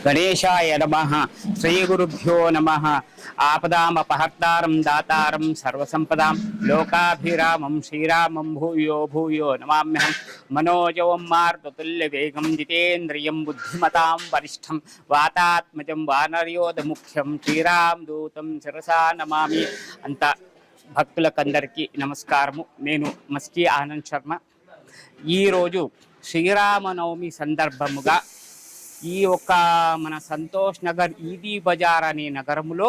గణేశాయ నమః. శ్రీ గురుభ్యో నమః. ఆపదామపహర్తారం దాతారం సర్వసంపదాం లోకాభిరామం శ్రీరామం భూయో భూయో నమామ్యహం. మనోజవం మార్గతుల్య వేగం జితేంద్రియం బుద్ధిమతాం వరిష్టం వాతాత్మజం వానర్యోధ ముఖ్యం శ్రీరామ్ దూతం శిరసా నమామి. అంత భక్తులకందరికీ నమస్కారము. నేను మస్కీ ఆనంద్ శర్మ. ఈరోజు శ్రీరామనవమి సందర్భముగా ఈ యొక్క మన సంతోష్ నగర్ ఈదీ బజార్ అనే నగరంలో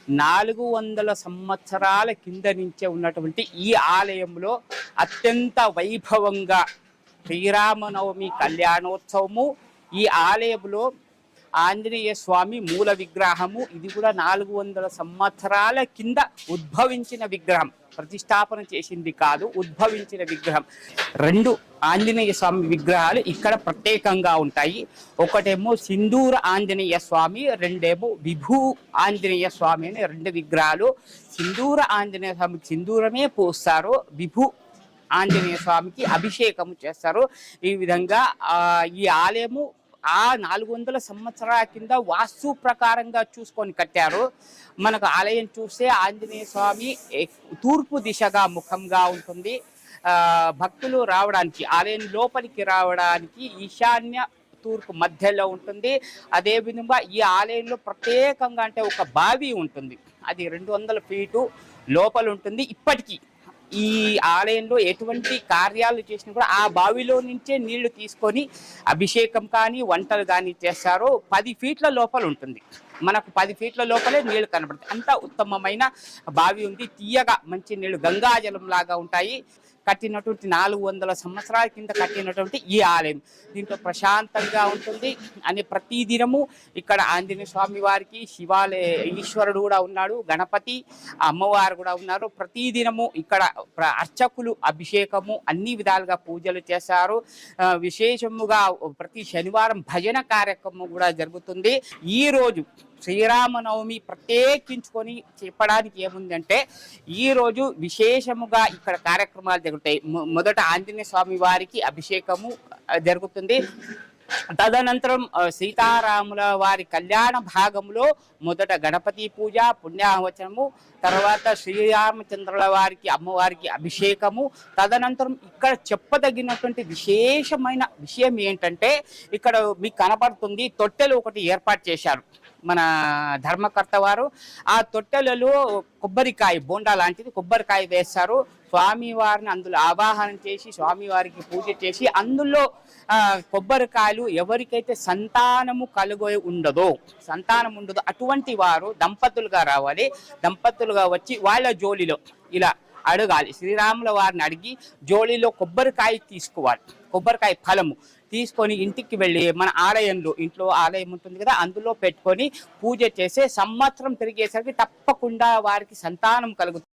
400 సంవత్సరాల కింద నుంచే ఉన్నటువంటి ఈ ఆలయంలో అత్యంత వైభవంగా శ్రీరామనవమి కళ్యాణోత్సవము. ఈ ఆలయంలో ఆంజనేయ స్వామి మూల విగ్రహము. ఇది కూడా 400 సంవత్సరాల కింద ఉద్భవించిన విగ్రహం, ప్రతిష్టాపన చేసింది కాదు, ఉద్భవించిన విగ్రహం. 2 ఆంజనేయ స్వామి విగ్రహాలు ఇక్కడ ప్రత్యేకంగా ఉంటాయి. ఒకటేమో సింధూర ఆంజనేయ స్వామి, రెండేమో విభూ ఆంజనేయ స్వామి అని 2 విగ్రహాలు. సింధూర ఆంజనేయ స్వామికి సింధూరమే పోస్తారు, విభూ ఆంజనేయ స్వామికి అభిషేకము చేస్తారు. ఈ విధంగా ఈ ఆలయము 400 సంవత్సరాల కింద వాస్తు ప్రకారంగా చూసుకొని కట్టారు. మనకు ఆలయం చూస్తే ఆంజనేయ స్వామి తూర్పు దిశగా ముఖంగా ఉంటుంది. భక్తులు రావడానికి, ఆలయం లోపలికి రావడానికి ఈశాన్య తూర్పు మధ్యలో ఉంటుంది. అదేవిధంగా ఈ ఆలయంలో ప్రత్యేకంగా అంటే ఒక బావి ఉంటుంది, అది 200 ఫీటు లోపల ఉంటుంది. ఇప్పటికీ ఈ ఆలయంలో ఎటువంటి కార్యాలు చేసినా కూడా ఆ బావిలో నుంచే నీళ్లు తీసుకొని అభిషేకం కానీ వంటలు కానీ చేస్తారు. 10 ఫీట్ల లోపల ఉంటుంది, మనకు 10 ఫీట్ల లోపలే నీళ్లు కనబడతాయి. అంత ఉత్తమమైన బావి ఉంది. తీయగా మంచి నీళ్లు గంగాజలం లాగా ఉంటాయి. కట్టినటువంటి 400 సంవత్సరాల కింద కట్టినటువంటి ఈ ఆలయం దీంట్లో ప్రశాంతంగా ఉంటుంది. అని ప్రతిదినము ఇక్కడ ఆంజనేయ స్వామి వారికి ఈశ్వరుడు కూడా ఉన్నాడు, గణపతి అమ్మవారు కూడా ఉన్నారు. ప్రతిదినము ఇక్కడ అర్చకులు అభిషేకము అన్ని విధాలుగా పూజలు చేశారు. విశేషముగా ప్రతి శనివారం భజన కార్యక్రమం కూడా జరుగుతుంది. ఈ రోజు శ్రీరామనవమి ప్రత్యేకించుకొని చెప్పడానికి ఏముందంటే, ఈరోజు విశేషముగా ఇక్కడ కార్యక్రమాలు జరుగుతాయి. మొదట ఆంజనేయ స్వామి వారికి అభిషేకము జరుగుతుంది. తదనంతరం సీతారాముల వారి కళ్యాణ భాగంలో మొదట గణపతి పూజ, పుణ్యాహవచనము, తర్వాత శ్రీరామచంద్రుల వారికి అమ్మవారికి అభిషేకము. తదనంతరం ఇక్కడ చెప్పదగినటువంటి విశేషమైన విషయం ఏంటంటే, ఇక్కడ మీకు కనపడుతుంది తొట్టెలు ఒకటి ఏర్పాటు చేశారు మన ధర్మకర్త వారు. ఆ తొట్టెలలో కొబ్బరికాయ బోండా లాంటిది కొబ్బరికాయ వేస్తారు. స్వామివారిని అందులో ఆవాహనం చేసి స్వామివారికి పూజ చేసి అందులో కొబ్బరికాయలు ఎవరికైతే సంతానం ఉండదో అటువంటి వారు దంపతులుగా రావాలి. దంపతులుగా వచ్చి వాళ్ళ జోలిలో ఇలా అడగాలి. శ్రీరాముల వారిని అడిగి జోలిలో కొబ్బరికాయ తీసుకోవాలి. కొబ్బరికాయ ఫలము తీసుకొని ఇంటికి వెళ్ళి మన ఇంట్లో ఆలయం ఉంటుంది కదా, అందులో పెట్టుకొని పూజ చేసే సంవత్సరం తిరిగేసరికి తప్పకుండా వారికి సంతానం కలుగుతుంది.